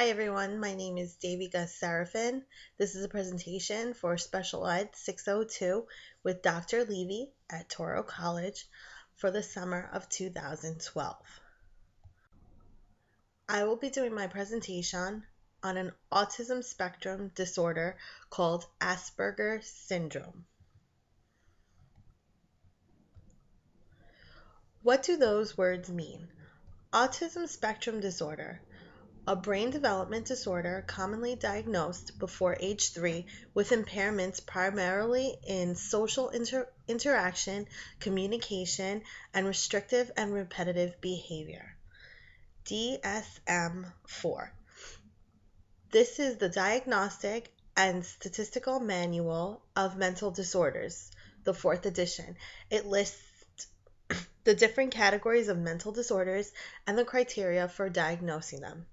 Hi everyone, my name is Davika Serafin. This is a presentation for Special Ed 602 with Dr. Levy at Toro College for the summer of 2012. I will be doing my presentation on an autism spectrum disorder called Asperger syndrome. What do those words mean? Autism spectrum disorder, a brain development disorder commonly diagnosed before age 3 with impairments primarily in social interaction, communication, and restrictive and repetitive behavior. DSM-4. This is the Diagnostic and Statistical Manual of Mental Disorders, the 4th edition. It lists the different categories of mental disorders and the criteria for diagnosing them.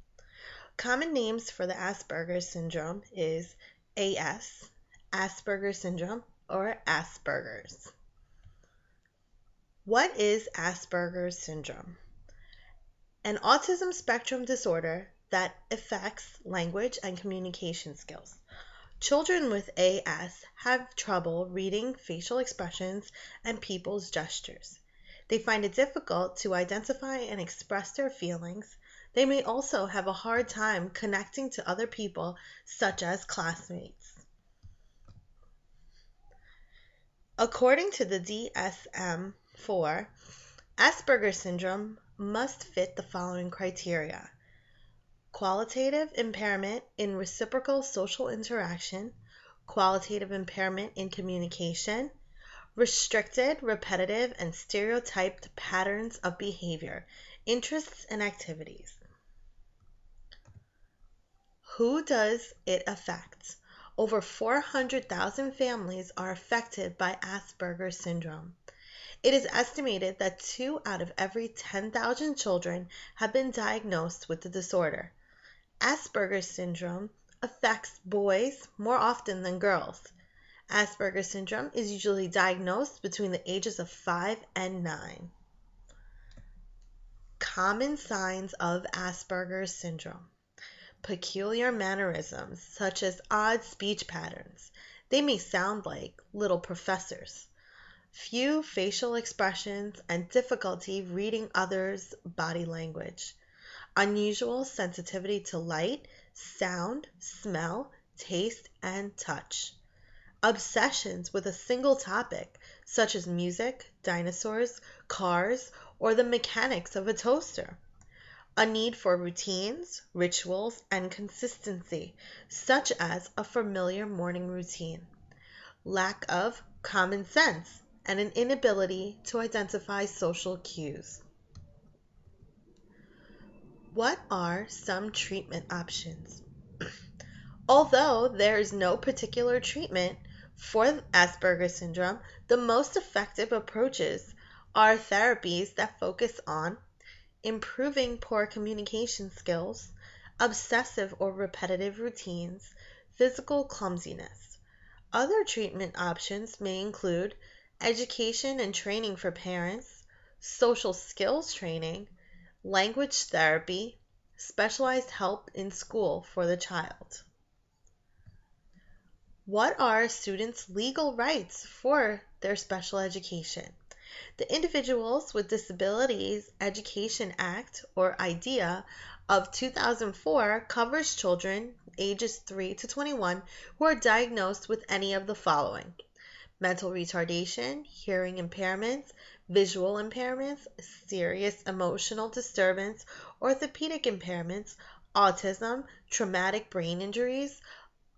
Common names for the Asperger syndrome is AS, Asperger syndrome, or Asperger's. What is Asperger syndrome? An autism spectrum disorder that affects language and communication skills. Children with AS have trouble reading facial expressions and people's gestures. They find it difficult to identify and express their feelings. They may also have a hard time connecting to other people, such as classmates. According to the DSM-4, Asperger syndrome must fit the following criteria: qualitative impairment in reciprocal social interaction, qualitative impairment in communication, restricted, repetitive, and stereotyped patterns of behavior, interests, and activities. Who does it affect? Over 400,000 families are affected by Asperger syndrome. It is estimated that 2 out of every 10,000 children have been diagnosed with the disorder. Asperger syndrome affects boys more often than girls. Asperger syndrome is usually diagnosed between the ages of 5 and 9. Common signs of Asperger syndrome: peculiar mannerisms, such as odd speech patterns. They may sound like little professors. Few facial expressions and difficulty reading others' body language. Unusual sensitivity to light, sound, smell, taste, and touch. Obsessions with a single topic, such as music, dinosaurs, cars, or the mechanics of a toaster. A need for routines, rituals, and consistency, such as a familiar morning routine. Lack of common sense and an inability to identify social cues. What are some treatment options? Although there is no particular treatment for Asperger syndrome, the most effective approaches are therapies that focus on improving poor communication skills, obsessive or repetitive routines, physical clumsiness. Other treatment options may include education and training for parents, social skills training, language therapy, specialized help in school for the child. What are students' legal rights for their special education? The Individuals with Disabilities Education Act, or IDEA, of 2004 covers children ages 3 to 21 who are diagnosed with any of the following: mental retardation, hearing impairments, visual impairments, serious emotional disturbance, orthopedic impairments, autism, traumatic brain injuries,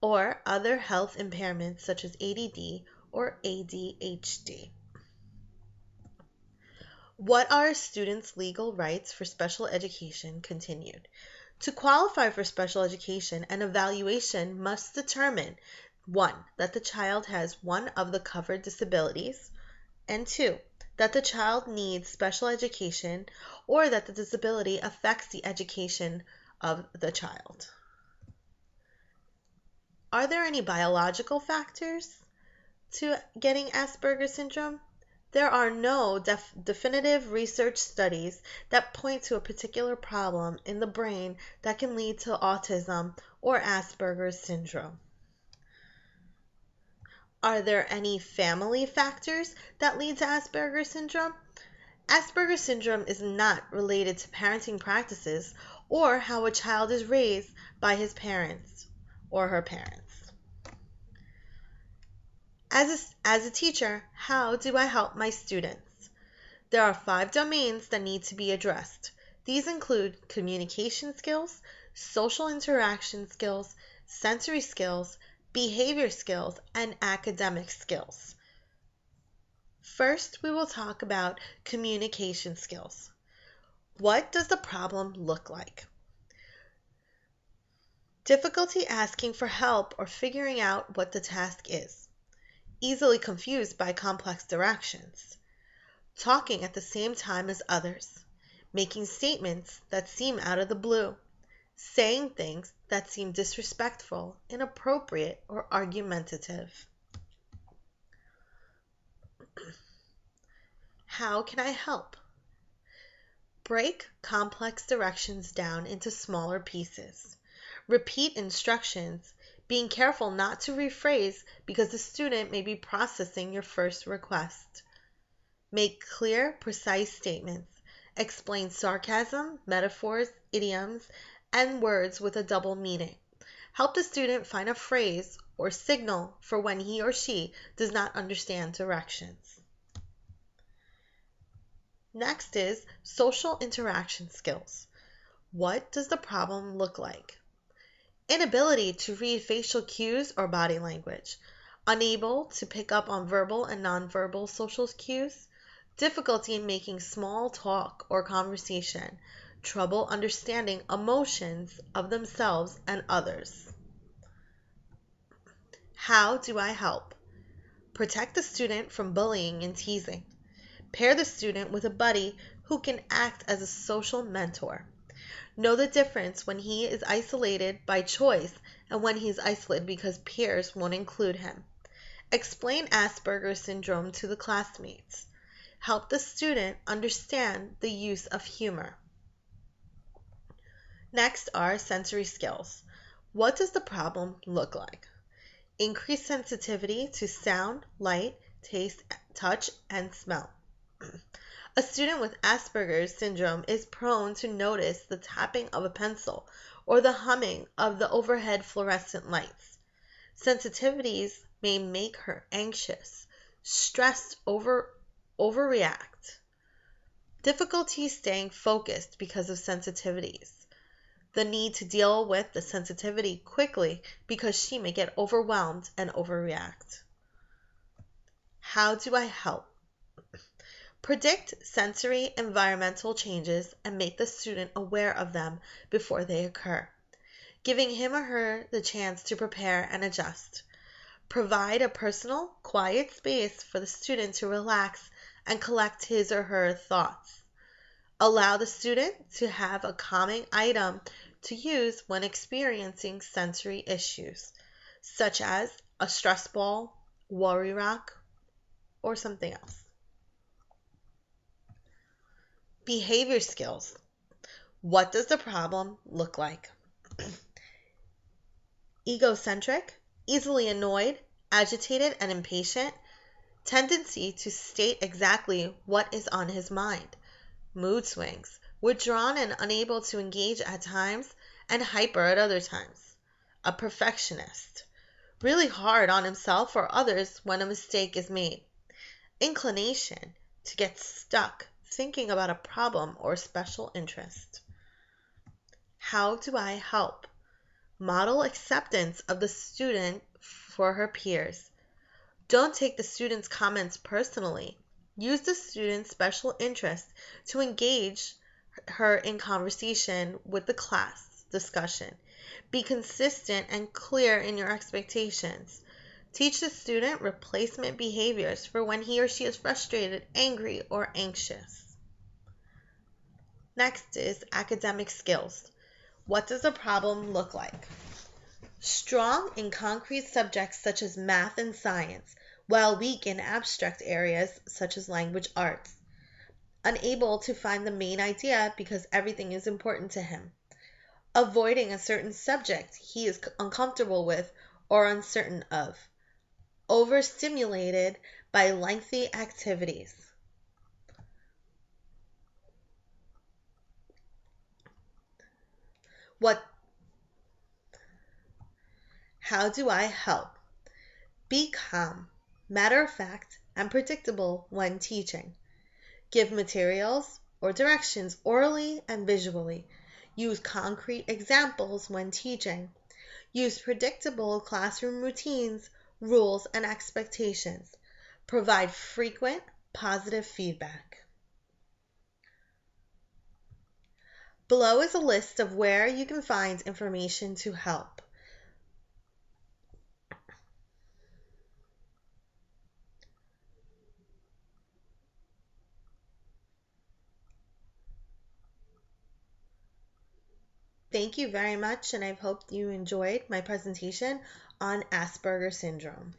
or other health impairments such as ADD or ADHD. What are students' legal rights for special education? Continued. To qualify for special education, an evaluation must determine 1. That the child has one of the covered disabilities, and 2. That the child needs special education or that the disability affects the education of the child. Are there any biological factors to getting Asperger syndrome? There are no definitive research studies that point to a particular problem in the brain that can lead to autism or Asperger's syndrome. Are there any family factors that lead to Asperger's syndrome? Asperger's syndrome is not related to parenting practices or how a child is raised by his parents or her parents. As a teacher, how do I help my students? There are 5 domains that need to be addressed. These include communication skills, social interaction skills, sensory skills, behavior skills, and academic skills. First, we will talk about communication skills. What does the problem look like? Difficulty asking for help or figuring out what the task is. Easily confused by complex directions. Talking at the same time as others. Making statements that seem out of the blue. Saying things that seem disrespectful, inappropriate, or argumentative. How can I help? Break complex directions down into smaller pieces. Repeat instructions, being careful not to rephrase because the student may be processing your first request. Make clear, precise statements. Explain sarcasm, metaphors, idioms, and words with a double meaning. Help the student find a phrase or signal for when he or she does not understand directions. Next is social interaction skills. What does the problem look like? Inability to read facial cues or body language. Unable to pick up on verbal and nonverbal social cues. Difficulty in making small talk or conversation. Trouble understanding emotions of themselves and others. How do I help? Protect the student from bullying and teasing. Pair the student with a buddy who can act as a social mentor. Know the difference when he is isolated by choice and when he is isolated because peers won't include him. Explain Asperger's syndrome to the classmates. Help the student understand the use of humor. Next are sensory skills. What does the problem look like? Increase sensitivity to sound, light, taste, touch, and smell. A student with Asperger's syndrome is prone to notice the tapping of a pencil or the humming of the overhead fluorescent lights. Sensitivities may make her anxious, stressed, overreact. Difficulty staying focused because of sensitivities. The need to deal with the sensitivity quickly because she may get overwhelmed and overreact. How do I help? Predict sensory environmental changes and make the student aware of them before they occur, giving him or her the chance to prepare and adjust. Provide a personal, quiet space for the student to relax and collect his or her thoughts. Allow the student to have a calming item to use when experiencing sensory issues, such as a stress ball, worry rock, or something else. Behavior skills. What does the problem look like? Egocentric, easily annoyed, agitated, and impatient. Tendency to state exactly what is on his mind. Mood swings, withdrawn and unable to engage at times, and hyper at other times. A perfectionist, really hard on himself or others when a mistake is made. Inclination to get stuck thinking about a problem or special interest. How do I help? Model acceptance of the student for her peers. Don't take the student's comments personally. Use the student's special interest to engage her in conversation with the class discussion. Be consistent and clear in your expectations. Teach the student replacement behaviors for when he or she is frustrated, angry, or anxious. Next is academic skills. What does the problem look like? Strong in concrete subjects such as math and science, while weak in abstract areas such as language arts, unable to find the main idea because everything is important to him, avoiding a certain subject he is uncomfortable with or uncertain of, overstimulated by lengthy activities. How do I help? Be calm, matter of fact, and predictable when teaching. Give materials or directions orally and visually. Use concrete examples when teaching. Use predictable classroom routines, rules, and expectations. Provide frequent, positive feedback. Below is a list of where you can find information to help. Thank you very much, and I hope you enjoyed my presentation on Asperger syndrome.